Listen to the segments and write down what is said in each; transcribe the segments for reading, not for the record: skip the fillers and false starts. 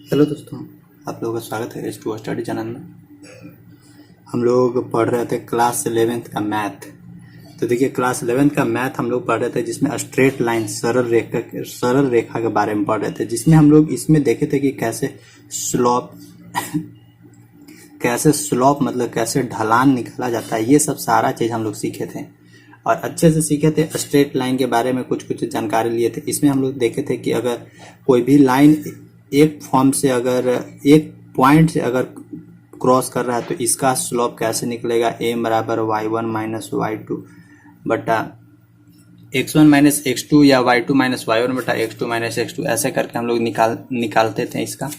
Hello दोस्तों, आप लोगों का स्वागत है H2O स्टडी चैनल में। हम लोग पढ़ रहे थे क्लास 11th का मैथ। तो देखिए, क्लास 11th का मैथ हम लोग पढ़ रहे थे जिसमें स्ट्रेट लाइन सरल रेखा के बारे में पढ़ रहे थे, जिसमें हम लोग इसमें देखे थे कि कैसे स्लोप मतलब कैसे ढलान निकाला जाता है। ये सब सारा चीज़ हम लोग सीखे थे और अच्छे से सीखे थे। स्ट्रेट लाइन के बारे में कुछ कुछ जानकारी लिए थे। इसमें हम लोग देखे थे कि अगर कोई भी लाइन एक फॉर्म से अगर एक पॉइंट से अगर क्रॉस कर रहा है तो इसका स्लोप कैसे निकलेगा। m बराबर y1 माइनस y2 बटा x1 माइनस x2 या y2 माइनस y1 बटा x2 माइनस x2, ऐसे करके हम लोग निकालते थे इसका।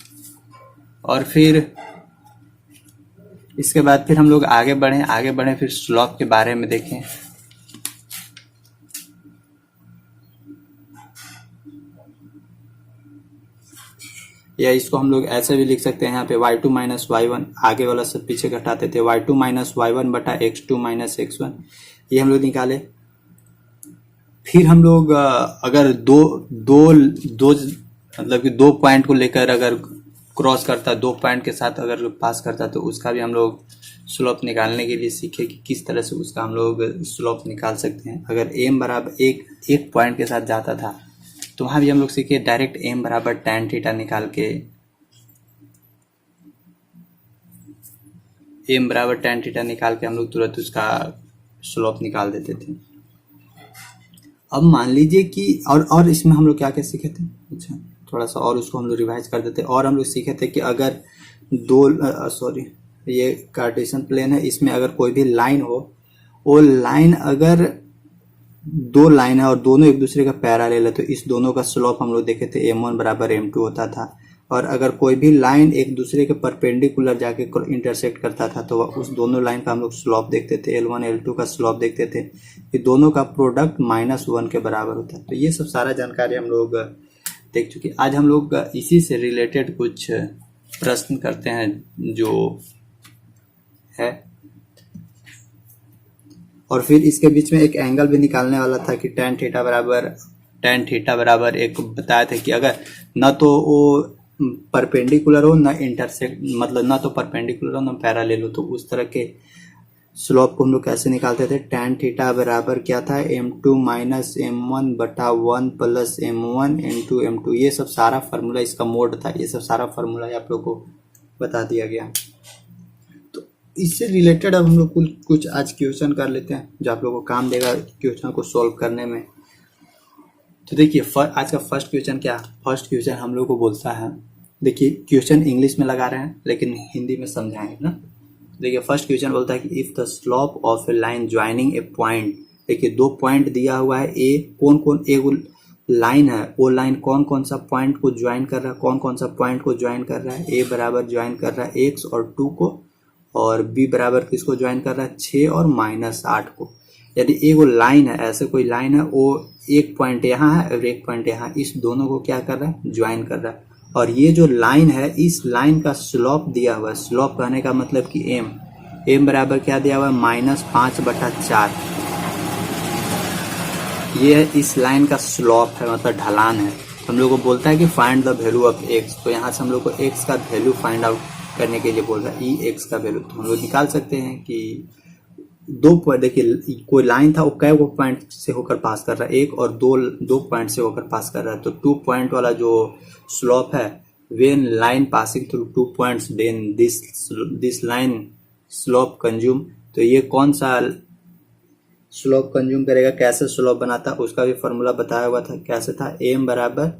और फिर इसके बाद फिर हम लोग आगे बढ़े फिर स्लोप के बारे में देखें। या इसको हम लोग ऐसे भी लिख सकते हैं, यहाँ पे y2 माइनस y1, आगे वाला सब पीछे घटाते थे, y2 माइनस y1 बटा x2 माइनस x1, ये हम लोग निकाले। फिर हम लोग अगर दो मतलब कि दो पॉइंट को लेकर अगर क्रॉस करता, दो पॉइंट के साथ अगर पास करता तो उसका भी हम लोग स्लोप निकालने के लिए सीखे कि किस तरह से उसका हम लोग स्लोप निकाल सकते हैं। अगर m बराबर एक पॉइंट के साथ जाता था तो वहां भी हम लोग सीखे डायरेक्ट m बराबर tan थीटा निकाल के, m बराबर tan थीटा निकाल के हम लोग तुरंत उसका स्लोप निकाल देते थे। अब मान लीजिए कि और इसमें हम लोग क्या क्या सीखे थे, अच्छा थोड़ा सा और उसको हम लोग रिवाइज कर देते। और हम लोग सीखे थे कि अगर ये कार्टेशियन प्लेन है, इसमें अगर कोई भी लाइन हो, वो लाइन अगर दो लाइन है और दोनों एक दूसरे का पैरेलल है तो इस दोनों का स्लोप हम लोग देखे थे m1 बराबर m2 होता था। और अगर कोई भी लाइन एक दूसरे के परपेंडिकुलर जाके इंटरसेक्ट करता था तो उस दोनों लाइन का हम लोग स्लोप देखते थे, L1 L2 का स्लोप देखते थे कि दोनों का प्रोडक्ट -1 के बराबर होता है। तो ये सब सारा जानकारी हम लोग देख चुके। आज हम लोग इसी से रिलेटेड कुछ प्रश्न करते हैं जो है, और फिर इसके बीच में एक एंगल भी निकालने वाला था कि tan थीटा बराबर एक बताया था कि अगर न तो वो परपेंडिकुलर हो, न इंटरसेक्ट, मतलब न तो परपेंडिकुलर हो न पैरेलल हो, तो उस तरह के स्लोप को हम लोग कैसे निकालते थे। tan थीटा बराबर क्या था, m2 माइनस m1 बटा 1 प्लस m1 इंटू m2। ये सब सारा फार्मूला, इसका मोड था, ये सब सारा फार्मूला आप लोग को बता दिया गया। तो इससे रिलेटेड अब हम लोग कुछ आज क्वेश्चन कर लेते हैं जो आप लोगों को काम देगा क्वेश्चन को सॉल्व करने में। तो देखिए आज का फर्स्ट क्वेश्चन क्या, फर्स्ट क्वेश्चन हम लोग को बोलता है, देखिए क्वेश्चन इंग्लिश में लगा रहे हैं लेकिन हिंदी में समझाएंगे ना। देखिए फर्स्ट क्वेश्चन बोलता है कि if the slope of A line joining A point, देखिए दो पॉइंट दिया हुआ है, ए कौन कौन, एक लाइन है, वो लाइन कौन कौन सा पॉइंट को ज्वाइन कर रहा है, कौन कौन सा पॉइंट को ज्वाइन कर रहा है। ए बराबर ज्वाइन कर रहा है x और 2 को, और बी बराबर किसको ज्वाइन कर रहा है, 6 और -8 को। यदि एक वो लाइन है, ऐसे कोई लाइन है, वो एक पॉइंट यहाँ है और एक पॉइंट यहाँ, इस दोनों को क्या कर रहा है, ज्वाइन कर रहा है। और ये जो लाइन है, इस लाइन का स्लोप दिया हुआ है। स्लोप कहने का मतलब कि m बराबर क्या दिया हुआ है, -5/4। ये है इस लाइन का स्लोप है, मतलब ढलान है। हम लोग को बोलता है कि find the value of x, तो यहाँ से हम लोग को x का वैल्यू फाइंड आउट करने के लिए बोल रहा है, x का वैल्यू। तो हम लोग निकाल सकते हैं कि दो पॉइंट, देखिए कोई लाइन था, वो कै वो पॉइंट से होकर पास कर रहा है, एक और दो पॉइंट से होकर पास कर रहा है। तो 2 पॉइंट वाला जो स्लोप है, when line passing through 2 points then this line slope consume, तो ये कौन सा स्लोप कंज्यूम करेगा, कैसे स्लोप बनाता, उसका भी फॉर्मूला बताया हुआ था। कैसे था, m बराबर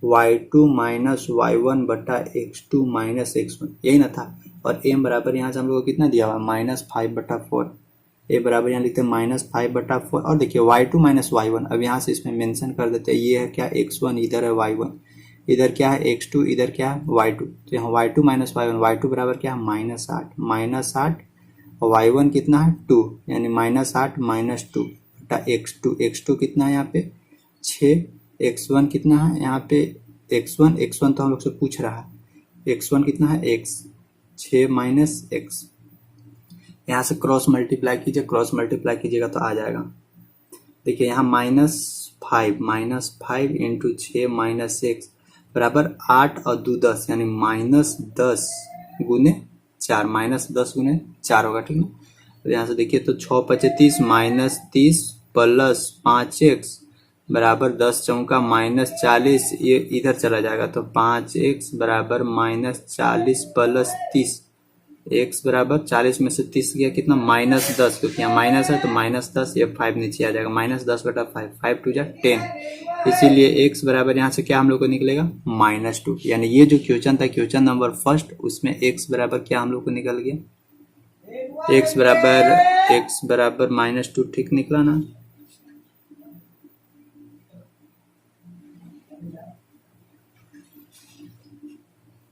y2 माइनस y1 बटा x2 माइनस x1, यही ना था। और m बराबर यहाँ से हम लोग को कितना दिया हुआ, -5/4। a बराबर यहाँ लिखते हैं -5/4। और देखिए y2 माइनस y1, अब यहाँ से इसमें मेंशन कर देते हैं, ये है क्या, x1, इधर है y1, इधर क्या है x2, इधर क्या है y2। तो यहाँ y2 माइनस y1, y2 बराबर क्या है, -8 और y1 कितना है 2, यानी -8 -2 बटा x2 कितना है यहाँ पे 6, x1 कितना है यहाँ पे x1 तो हम लोग से पूछ रहा है, x1 कितना है x, 6 माइनस x। यहाँ से क्रॉस मल्टीप्लाई कीजिएगा तो आ जाएगा। देखिए यहाँ -5 इंटू 6 माइनस 6, बराबर 8 और 2 10 यानी -10 गुने 4, -10 गुने 4 होगा, ठीक ना। तो यहाँ से देखिए तो 6 पचे 30 -30 प्लस 5x बराबर 10 चौका -40, ये इधर चला जाएगा तो 5x बराबर -40 प्लस 30, x बराबर 40 में से 30 गया कितना -10, क्योंकि यहाँ माइनस है तो -10, ये 5 नीचे आ जाएगा, -10/5, 5 2 जा 10, इसीलिए x बराबर यहाँ से क्या हम लोग को निकलेगा -2। यानी ये जो क्वेश्चन था क्वेश्चन नंबर फर्स्ट, उसमें x बराबर क्या हम लोग को निकल गया, x बराबर -2, ठीक निकला ना।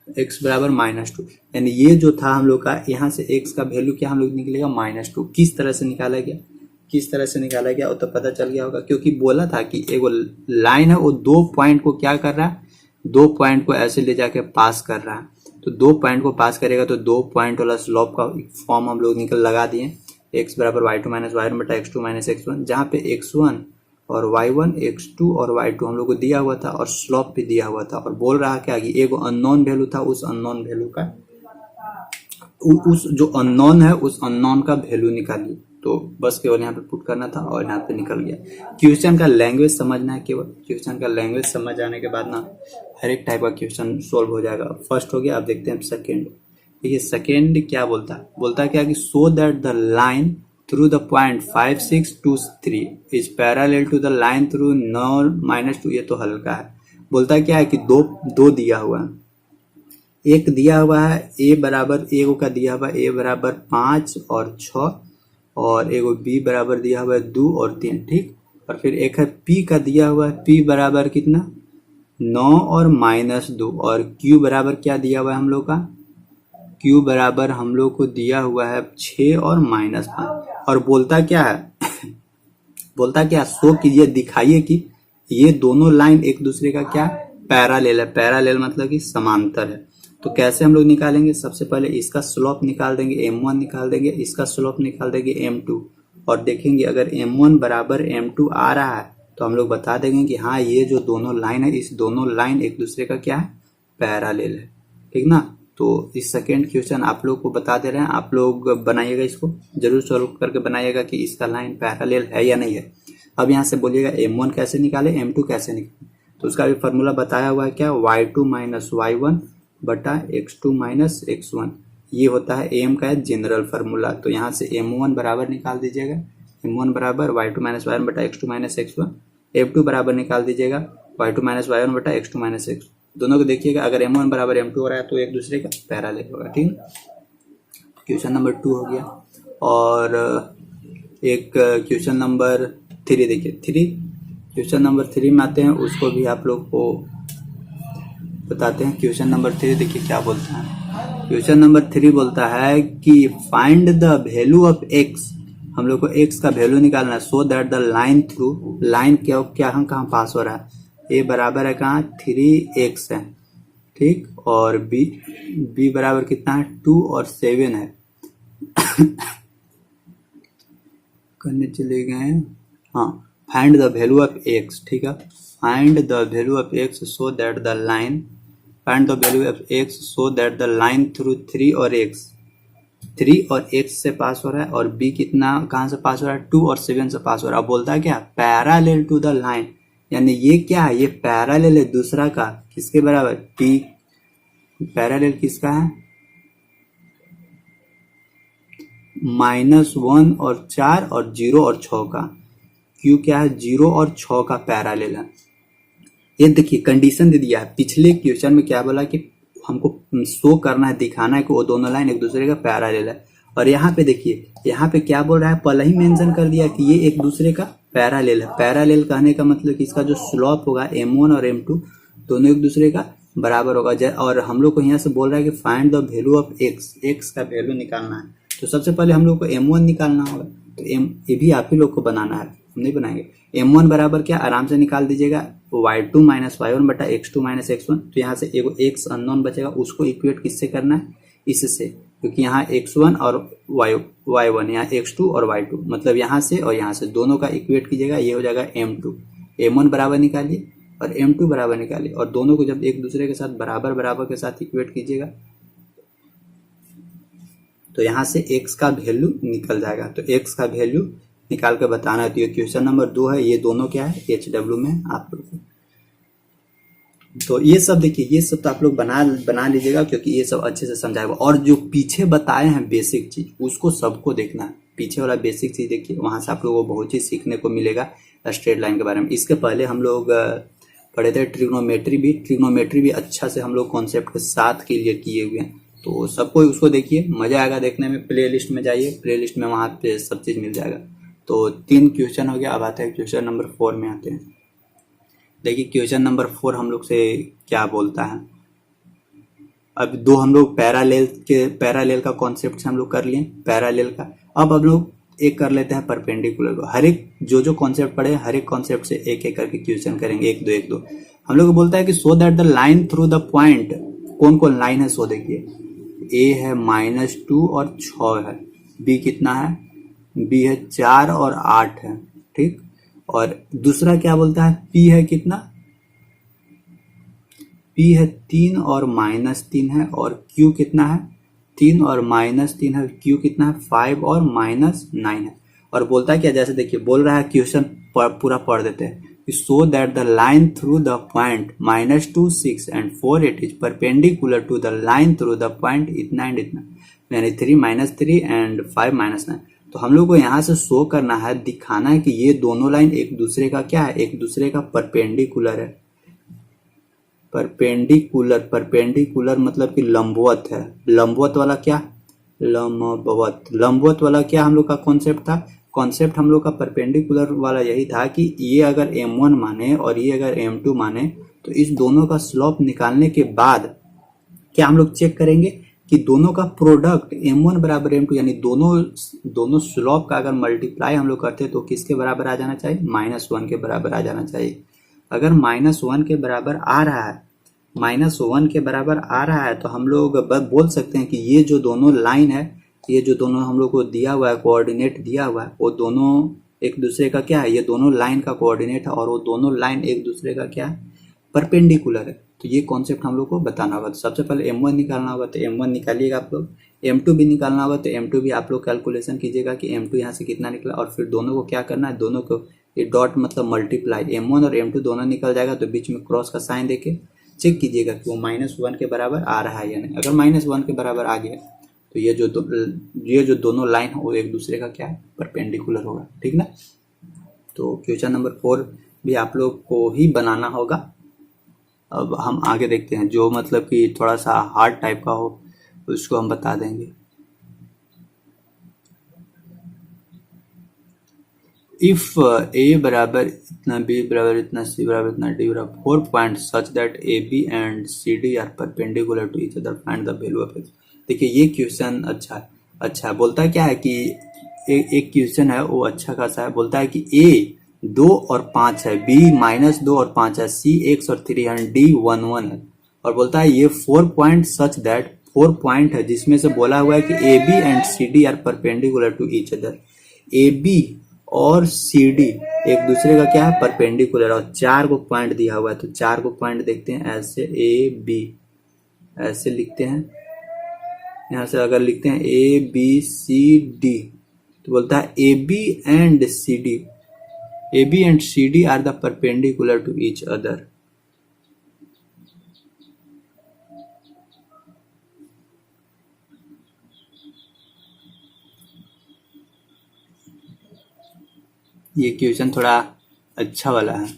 x बराबर -2, यानी ये जो था हम लोग का यहाँ से x का वैल्यू क्या हम लोग निकलेगा -2। किस तरह से निकाला गया वो तो पता चल गया होगा, क्योंकि बोला था कि एक लाइन है वो 2 पॉइंट को क्या कर रहा है, 2 पॉइंट को ऐसे ले जाके पास कर रहा है, तो 2 पॉइंट को पास करेगा तो 2 पॉइंट वाला स्लोप का फॉर्म हम लोग लगा दिए, x बराबर y2 - y1 बटा x2 - x1, जहाँ पे x1 और y1 x2 और y2 हम लोग को दिया हुआ था और स्लोप भी दिया हुआ था, और बोल रहा क्या कि एक अननोन वैल्यू था, उस अननोन वैल्यू का उस जो अननोन है उस अननोन का वैल्यू निकालिए। तो बस केवल यहाँ पे पुट करना था और यहाँ पे निकल गया। क्वेश्चन का लैंग्वेज समझना है, केवल क्वेश्चन का लैंग्वेज समझ जाने के बाद ना हर एक टाइप का क्वेश्चन सोल्व हो जाएगा। फर्स्ट हो गया, अब देखते हैं सेकेंड। देखिए सेकेंड क्या बोलता है क्या कि so that the line through the point 5 6 2 3 is parallel to the line through 9 -2। ये तो हल्का है। बोलता है क्या है कि दो दिया हुआ है, एक दिया हुआ है a बराबर, एगो का दिया हुआ है a बराबर 5 और 6, और एगो b बराबर दिया हुआ है 2 और 3, ठीक। और फिर एक है p का दिया हुआ है, p बराबर कितना 9 और -2, और q बराबर क्या दिया हुआ है हम लोग का, q बराबर हम लोग को दिया हुआ है 6 और -5। और बोलता क्या है बोलता क्या, शो कीजिए, दिखाइए कि ये दोनों लाइन एक दूसरे का क्या पैरेलल है। पैरेलल मतलब कि समांतर है। तो कैसे हम लोग निकालेंगे, सबसे पहले इसका स्लोप निकाल देंगे, m1 निकाल देंगे, इसका स्लोप निकाल देंगे m2, और देखेंगे अगर m1 बराबर m2 आ रहा है तो हम लोग बता देंगे कि हाँ ये जो दोनों लाइन है, इस दोनों लाइन एक दूसरे का क्या है पैरेलल है, ठीक ना। तो इस सेकेंड क्वेश्चन आप लोग को बता दे रहे हैं, आप लोग बनाइएगा, इसको जरूर सॉल्व करके बनाइएगा कि इसका लाइन पैरेलल है या नहीं है। अब यहाँ से बोलिएगा m1 कैसे निकाले, m2 कैसे निकाले। तो उसका भी फॉर्मूला बताया हुआ है क्या, y2 - y1 बटा x2 - x1, ये होता है m का जनरल फार्मूला। तो यहाँ से m1 बराबर निकाल दीजिएगा, m1 बराबर y2 - y1 बटा x2 - x1, m2 बराबर निकाल दीजिएगा y2 - y1 बटा x2 - x, दोनों को देखिएगा, अगर m1 बराबर m2 हो रहा है तो एक दूसरे का पैरेलल होगा, ठीक। क्वेश्चन नंबर 2 हो गया। और एक क्वेश्चन नंबर 3 देखिए, क्वेश्चन नंबर 3 में आते हैं, उसको भी आप लोग को बताते हैं। क्वेश्चन नंबर 3 देखिए क्या बोलता है। क्वेश्चन नंबर 3 बोलता है कि find the value of x, हम लोग को x का वैल्यू निकालना है, सो that the line through, line क्या कहाँ पास हो रहा है, a बराबर है कहाँ 3x है, ठीक, और b बराबर कितना है 2 और 7 है करने चले गए हैं, हाँ। Find the value of x, ठीक है, find the value of x so that the line, find the value of x so that the line through 3 और x से पास हो रहा है, और b कितना कहाँ से पास हो रहा है 2 और 7 से पास हो रहा है। बोलता है क्या पैरेलल टू द लाइन, यानी ये क्या है, ये पैरेलल है दूसरा का, किसके बराबर p, पैरेलल किसका है -1 और 4 और 0 और 6 का, q क्या है 0 और 6 का पैरेलल है। ये देखिए कंडीशन दे दिया है, पिछले क्वेश्चन में क्या बोला कि हमको शो करना है, दिखाना है कि वो दोनों लाइन एक दूसरे का पैरेलल है, और यहाँ पे देखिए यहाँ पे क्या बोल रहा है, पहले ही मेंशन कर दिया कि ये एक दूसरे का पैरेलल है। पैरेलल कहने का मतलब कि इसका जो स्लोप होगा m1 और m2 दोनों एक दूसरे का बराबर होगा। और हम लोग को यहाँ से बोल रहा है कि find the value of x का वैल्यू निकालना है। तो सबसे पहले हम लोग को m1 निकालना होगा, तो ये भी आप ही लोग को बनाना है, हम नहीं बनाएंगे। m1 बराबर क्या आराम से निकाल दीजिएगा, y2 - y1 बटा x2 - x1। तो यहाँ से एगो x अननोन बचेगा, उसको इक्वेट किससे करना है, इससे, क्योंकि यहाँ x1 और y1, यहाँ x2 और y2, मतलब यहाँ से और यहाँ से दोनों का इक्वेट कीजिएगा, ये हो जाएगा m2। m1 बराबर निकालिए, और m2 बराबर निकालिए, और दोनों को जब एक दूसरे के साथ बराबर बराबर के साथ इक्वेट कीजिएगा तो यहाँ से x का वैल्यू निकल जाएगा। तो x का वैल्यू निकाल के बताना है। तो ये क्वेश्चन नंबर 2 है। ये दोनों क्या है, HW में आप लोग। तो ये सब देखिए, ये सब तो आप लोग बना लीजिएगा, क्योंकि ये सब अच्छे से समझाएगा। और जो पीछे बताए हैं बेसिक चीज, उसको सबको देखना है। पीछे वाला बेसिक चीज देखिए, वहां से आप लोगों को बहुत चीज सीखने को मिलेगा स्ट्रेट लाइन के बारे में। इसके पहले हम लोग पढ़े थे ट्रिग्नोमेट्री भी अच्छा से हम लोग कॉन्सेप्ट के साथ क्लियर किए हुए हैं। तो सबको उसको देखिए, मजा आएगा देखने में। प्ले लिस्ट में जाइए, प्ले लिस्ट में वहां पे सब चीज मिल जाएगा। तो 3 क्वेश्चन हो गया। अब आते हैं क्वेश्चन नंबर 4 में आते हैं। देखिए क्वेश्चन नंबर 4 हम लोग से क्या बोलता है। अब 2 हम लोग पैरालेल का कॉन्सेप्ट हम लोग कर लिए, पैरालेल का। अब हम लोग एक कर लेते हैं परपेंडिकुलर को। हर एक जो कॉन्सेप्ट पढ़े, हर एक कॉन्सेप्ट से एक एक करके क्वेश्चन करेंगे, 1 2 हम लोग को बोलता है कि so that the line through the point, कौन कौन लाइन है सो देखिए, ए है -2 और 6 है, बी कितना है, बी है 4 और 8 है, ठीक। और दूसरा क्या बोलता है, पी है कितना, पी है 3 और -3 है, और क्यू कितना है, 3 और -3 है, क्यू कितना है 5 और -9 है। और बोलता है क्या, जैसे देखिए बोल रहा है, क्वेश्चन पूरा पढ़ देते हैं। So that the line through the point -2 6 and 4 8 is perpendicular to the line through the point इतना एंड इतना, यानी 3 -3 एंड 5 -9। तो हम लोग को यहाँ से शो करना है, दिखाना है कि ये दोनों लाइन एक दूसरे का क्या है, एक दूसरे का परपेंडिकुलर है। परपेंडिकुलर मतलब कि लंबवत है। लंबवत वाला क्या, लंबवत वाला क्या हम लोग का कॉन्सेप्ट था। कॉन्सेप्ट हम लोग का परपेंडिकुलर वाला यही था कि ये अगर m1 माने और ये अगर m2 माने, तो इस दोनों का स्लोप निकालने के बाद क्या हम लोग चेक करेंगे कि दोनों का प्रोडक्ट m1 बराबर m2, यानी दोनों स्लोप का अगर मल्टीप्लाई हम लोग करते हैं तो किसके बराबर आ जाना चाहिए, -1 के बराबर आ जाना चाहिए। अगर -1 के बराबर आ रहा है, -1 के बराबर आ रहा है, तो हम लोग बोल सकते हैं कि ये जो दोनों लाइन है, ये जो दोनों हम लोग को दिया हुआ है, कोऑर्डिनेट दिया हुआ है, वो दोनों एक दूसरे का क्या है, ये दोनों लाइन का कोऑर्डिनेट है, और वो दोनों लाइन एक दूसरे का क्या है, परपेंडिकुलर है। तो ये कॉन्सेप्ट हम लोग को बताना होगा। तो सबसे पहले m1 निकालना होगा, तो m1 निकालिएगा आप लोग। m2 भी निकालना होगा, तो m2 भी आप लोग कैलकुलेशन कीजिएगा कि m2 यहाँ से कितना निकला, और फिर दोनों को क्या करना है, दोनों को ये डॉट मतलब मल्टीप्लाई, m1 और m2 दोनों निकल जाएगा, तो बीच में क्रॉस का साइन देके चेक कीजिएगा कि वो -1 के बराबर आ रहा है या नहीं। अगर -1 के बराबर आ गया तो ये जो दोनों लाइन है वो एक दूसरे का क्या है, परपेंडिकुलर होगा, ठीक ना। तो क्वेश्चन नंबर 4 भी आप लोग को ही बनाना होगा। अब हम आगे देखते हैं, जो मतलब कि थोड़ा सा हार्ड टाइप का हो उसको हम बता देंगे। इफ ए बराबर इतना, बी बराबर इतना, सी बराबर इतना, डी बराबर 4 point such that A B and C D are perpendicular to each other, find the value of X. देखिए ये क्वेश्चन अच्छा बोलता है क्या है कि एक क्वेश्चन है वो अच्छा खासा है। बोलता है कि ए 2 और 5 है, बी -2 और 5 है, सी x और 3 है, डी 1 1 है। और बोलता है ये 4 पॉइंट सच दैट, 4 पॉइंट है जिसमें से बोला हुआ है कि A B and C D are perpendicular to each other. A B और सी डी एक दूसरे का क्या है, परपेंडिकुलर, और 4 को पॉइंट दिया हुआ है। तो 4 को पॉइंट देखते हैं, ऐसे ए बी ऐसे लिखते हैं। यहाँ से अगर लिखते हैं ए बी सी डी, तो बोलता है A B and C D are the perpendicular to each other. ये क्वेश्चन थोड़ा अच्छा वाला है।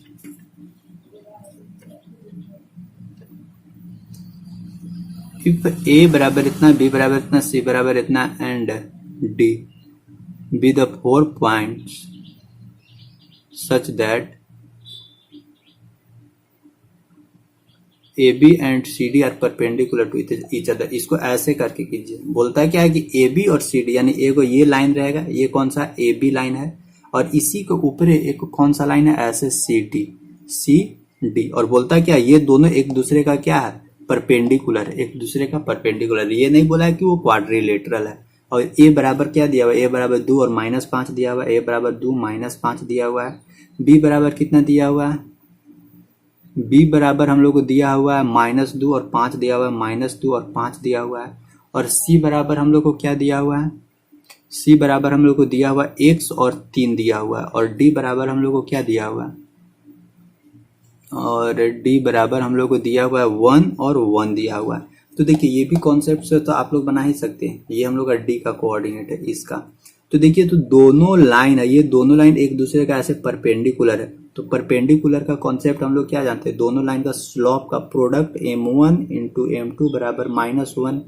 इफ ए बराबर इतना, बी बराबर इतना, सी बराबर इतना and D be the 4 points such that A B and C D are perpendicular to each other. इसको ऐसे करके कीजिए। बोलता है क्या है कि ए बी और सी डी, यानी ए को ये लाइन रहेगा, ये कौन सा ए बी लाइन है, और इसी के ऊपर एक कौन सा लाइन है, ऐसे सी डी। और बोलता है क्या, ये दोनों एक दूसरे का क्या है, परपेंडिकुलर, एक दूसरे का परपेंडिकुलर। ये नहीं बोला है कि वो क्वाड्रिलेटरल है। और ए बराबर क्या दिया हुआ है, ए बराबर 2 और -5 दिया हुआ है, ए बराबर 2 -5 दिया हुआ है। बी बराबर कितना दिया हुआ है, बी बराबर हम लोग को दिया हुआ है -2 और 5 दिया हुआ है, -2 और 5 दिया हुआ है। और सी बराबर हम लोग को क्या दिया हुआ है, सी बराबर हम लोग को दिया हुआ है x और 3 दिया हुआ है। और डी बराबर हम लोग को क्या दिया हुआ है, और डी बराबर हम लोग को दिया हुआ है 1 और 1 दिया हुआ है। तो देखिए ये भी कॉन्सेप्ट से तो आप लोग बना ही सकते हैं। ये हम लोग का डी का कोऑर्डिनेट है इसका। तो देखिए तो दोनों लाइन है, ये दोनों लाइन एक दूसरे का ऐसे परपेंडिकुलर है। तो परपेंडिकुलर का कॉन्सेप्ट हम लोग क्या जानते हैं, दोनों लाइन का स्लॉप का प्रोडक्ट m1 इंटू m2 बराबर -1,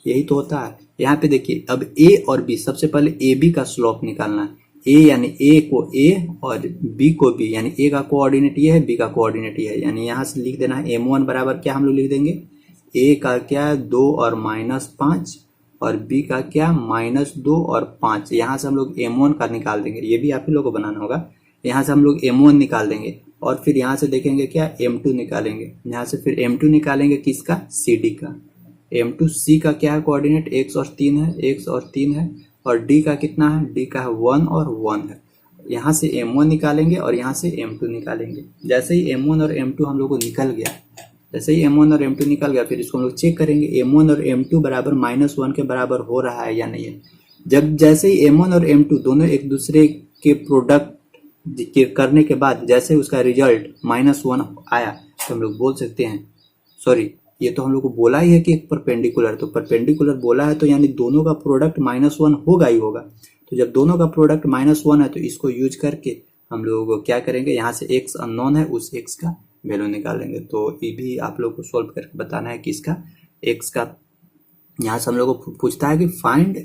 यही तो होता है। यहाँ पे देखिए अब ए और बी, सबसे पहले ए बी का स्लॉप निकालना है। ए यानी ए को ए और बी को बी, यानी ए का कोऑर्डिनेट ये है, बी का कोऑर्डिनेट ये है। यानी यहाँ से लिख देना है m1 बराबर क्या हम लोग लिख देंगे, ए का क्या 2 और -5 और बी का क्या -2 और 5। यहाँ से हम लोग m1 का निकाल देंगे, ये भी आप ही लोग को बनाना होगा। यहाँ से हम लोग m1 निकाल देंगे और फिर यहाँ से देखेंगे क्या m2 निकालेंगे। यहाँ से फिर m2 निकालेंगे किसका, सी डी का। m2 सी का क्या है कोऑर्डिनेट, x और 3 है, x और 3 है। और डी का कितना है, डी का है 1 और 1 है। यहाँ से m1 निकालेंगे और यहाँ से m2 निकालेंगे। जैसे ही m1 और m2 हम लोग को निकल गया, जैसे ही m1 और m2 निकल गया, फिर इसको हम लोग चेक करेंगे m1 और m2 बराबर -1 के बराबर हो रहा है या नहीं है। जब जैसे ही m1 और m2 दोनों एक दूसरे के प्रोडक्ट करने के बाद जैसे उसका रिजल्ट -1 आया, तो हम लोग बोल सकते हैं, सॉरी ये तो हम लोग को बोला ही है कि एक परपेंडिकुलर, तो परपेंडिकुलर बोला है तो यानी दोनों का प्रोडक्ट -1 होगा ही होगा। तो जब दोनों का प्रोडक्ट -1 है तो इसको यूज करके हम लोग क्या करेंगे, यहाँ से x अननोन है, उस x का वैल्यू निकालेंगे। तो ये भी आप लोग को सोल्व करके बताना है कि इसका x का, यहाँ से हम लोग को पूछता है कि फाइंड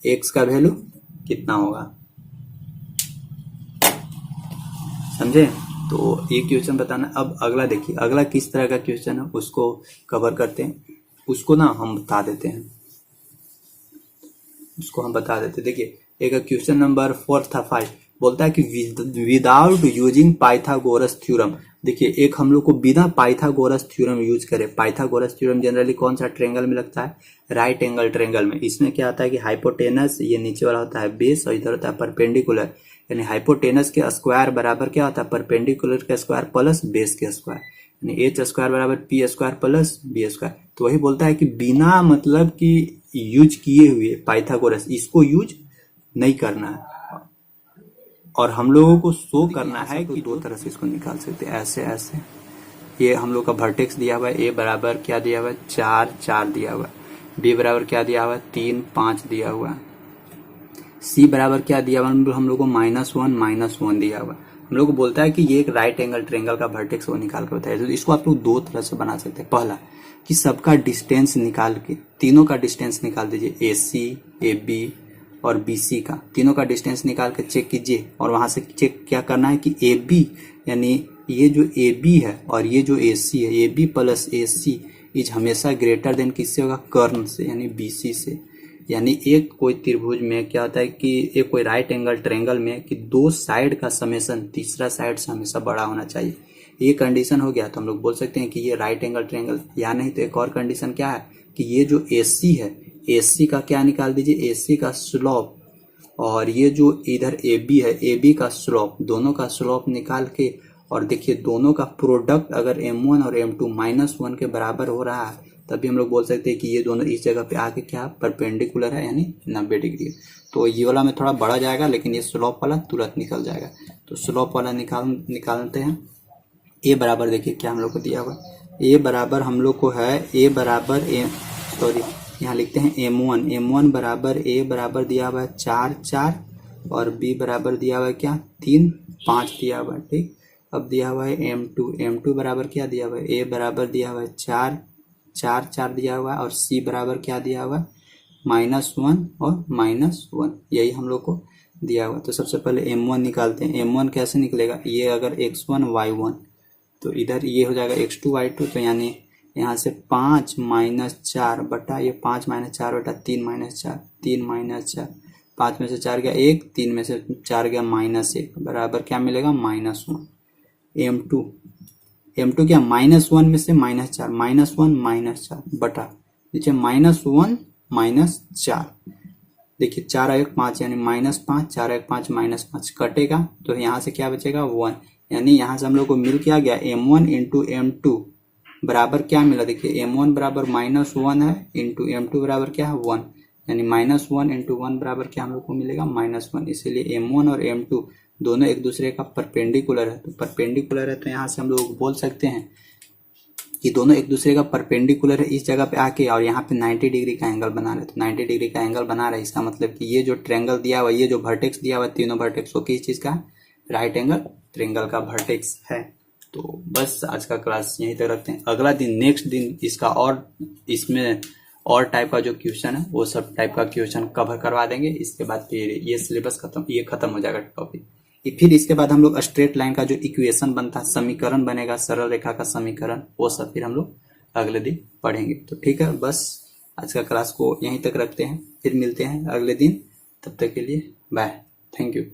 x का वैल्यू कितना होगा, समझे। तो ये क्वेश्चन बताना। अब अगला देखिए, अगला किस तरह का क्वेश्चन है उसको कवर करते हैं, उसको ना हम बता देते हैं, उसको हम बता देते हैं। देखिए एक क्वेश्चन नंबर 4 था 5, बोलता है कि विदाउट यूजिंग पाइथागोरस थ्योरम। देखिए एक हम लोग को बिना पाइथागोरस थ्योरम यूज करे, पाइथागोरस थ्योरम जनरली कौन सा ट्रेंगल में लगता है, राइट एंगल ट्रेंगल में। इसमें क्या आता है कि हाइपोटेनस, ये नीचे वाला होता है बेस और इधर होता है परपेंडिकुलर। यानी हाइपोटेनस के स्क्वायर बराबर क्या होता है, परपेंडिकुलर के स्क्वायर प्लस बेस के स्क्वायर, यानी एच स्क्वायर बराबर P square plus B square. तो वही बोलता है कि बिना मतलब कि यूज किए हुए पाइथागोरस, इसको यूज नहीं करना है। और हम लोगों को शो करना है कि दो तरह से इसको निकाल सकते हैं, ऐसे ऐसे। ये हम लोग का वर्टेक्स दिया हुआ है, ए बराबर क्या दिया हुआ है 4 4 दिया हुआ है, बी बराबर क्या दिया हुआ है 3 5 दिया हुआ है, सी बराबर क्या दिया हुआ है हम लोग को -1 -1 दिया हुआ है। हम लोग को बोलता है कि ये एक राइट एंगल ट्रेंगल का वर्टेक्स वो निकाल कर बताया। तो इसको आप लोग दो तरह से बना सकते हैं। पहला कि सबका डिस्टेंस निकाल के, तीनों का डिस्टेंस निकाल दीजिए, ए सी ए बी और बी सी का तीनों का डिस्टेंस निकाल के चेक कीजिए। और वहां से चेक क्या करना है कि ए बी, यानी ये जो ए बी है और ये जो ए सी है, A B plus A C is हमेशा ग्रेटर देन किससे होगा, कर्ण से, यानी बी सी से। यानी एक कोई त्रिभुज में क्या होता है कि एक कोई राइट एंगल ट्रेंगल में कि दो साइड का समेशन तीसरा साइड से हमेशा बड़ा होना चाहिए। ये कंडीशन हो गया तो हम लोग बोल सकते हैं कि ये राइट एंगल ट्रेंगल। या नहीं तो एक और कंडीशन क्या है कि ये जो ए सी है, ए सी का क्या निकाल दीजिए, ए सी का स्लोप, और ये जो इधर ए बी है, ए बी का स्लोप, दोनों का स्लोप निकाल के और देखिए दोनों का प्रोडक्ट अगर m1 और m2 -1 के बराबर हो रहा है तभी हम लोग बोल सकते हैं कि ये दोनों इस जगह पे आके क्या परपेंडिकुलर है, यानी 90 डिग्री है। तो ये वाला में थोड़ा बड़ा जाएगा लेकिन ये स्लोप वाला तुरंत निकल जाएगा। तो स्लोप वाला निकालते हैं। ए बराबर देखिए क्या हम लोग को दिया हुआ, ए बराबर हम लोग को है ए बराबर यहाँ लिखते हैं m1 बराबर ए बराबर दिया हुआ है 4 4 और बी बराबर दिया हुआ है क्या 3 5 दिया हुआ है। ठीक, अब दिया हुआ है m2 बराबर क्या दिया हुआ है, ए बराबर दिया हुआ है 4 4 4 दिया हुआ है और सी बराबर क्या दिया हुआ है -1 और -1, यही हम लोग को दिया हुआ। तो सबसे पहले m1 निकालते हैं। m1 कैसे निकलेगा, ये अगर x1 y1 तो इधर ये हो जाएगा x2 y2, तो यानी यहाँ से 5 -4 बटा ये 5 -4 बटा 3 -4 3 -4, 5 में से 4 गया 1, 3 में से 4 गया -1 बराबर क्या मिलेगा -1। m2 क्या -1 में से -4 -1 -4 बटा नीचे -1 -4, देखिए 4 1 5 यानी -5, 4 1 5 -5 कटेगा तो यहाँ से क्या बचेगा 1, यानी यहाँ से हम लोग को मिल क्या गया, m1 इंटू m2 बराबर क्या मिला, देखिए m1 बराबर -1 है इंटू m2 बराबर क्या है 1, यानी -1 इंटू 1 बराबर क्या हम लोग को मिलेगा -1। इसीलिए m1 और m2 दोनों एक दूसरे का परपेंडिकुलर है, तो परपेंडिकुलर है तो यहाँ से हम लोग बोल सकते हैं कि दोनों एक दूसरे का परपेंडिकुलर है इस जगह पे आके, और यहाँ पे 90 डिग्री का एंगल बना रहे, तो 90 डिग्री का एंगल बना रहे इसका मतलब कि ये जो ट्रायंगल दिया हुआ, ये जो वर्टेक्स दिया हुआ तीनों वर्टेक्स वो किस चीज का, राइट एंगल ट्रायंगल का वर्टेक्स है। तो बस आज का क्लास यहीं तक रखते हैं। अगला दिन नेक्स्ट दिन इसका और इसमें और टाइप का जो क्वेश्चन है वो सब टाइप का क्वेश्चन कवर करवा देंगे। इसके बाद फिर ये सिलेबस खत्म हो जाएगा टॉपिक। फिर इसके बाद हम लोग स्ट्रेट लाइन का जो इक्वेशन बनता है, समीकरण बनेगा, सरल रेखा का समीकरण, वो सब फिर हम लोग अगले दिन पढ़ेंगे। तो ठीक है, बस आज का क्लास को यहीं तक रखते हैं, फिर मिलते हैं अगले दिन। तब तक के लिए बाय, थैंक यू।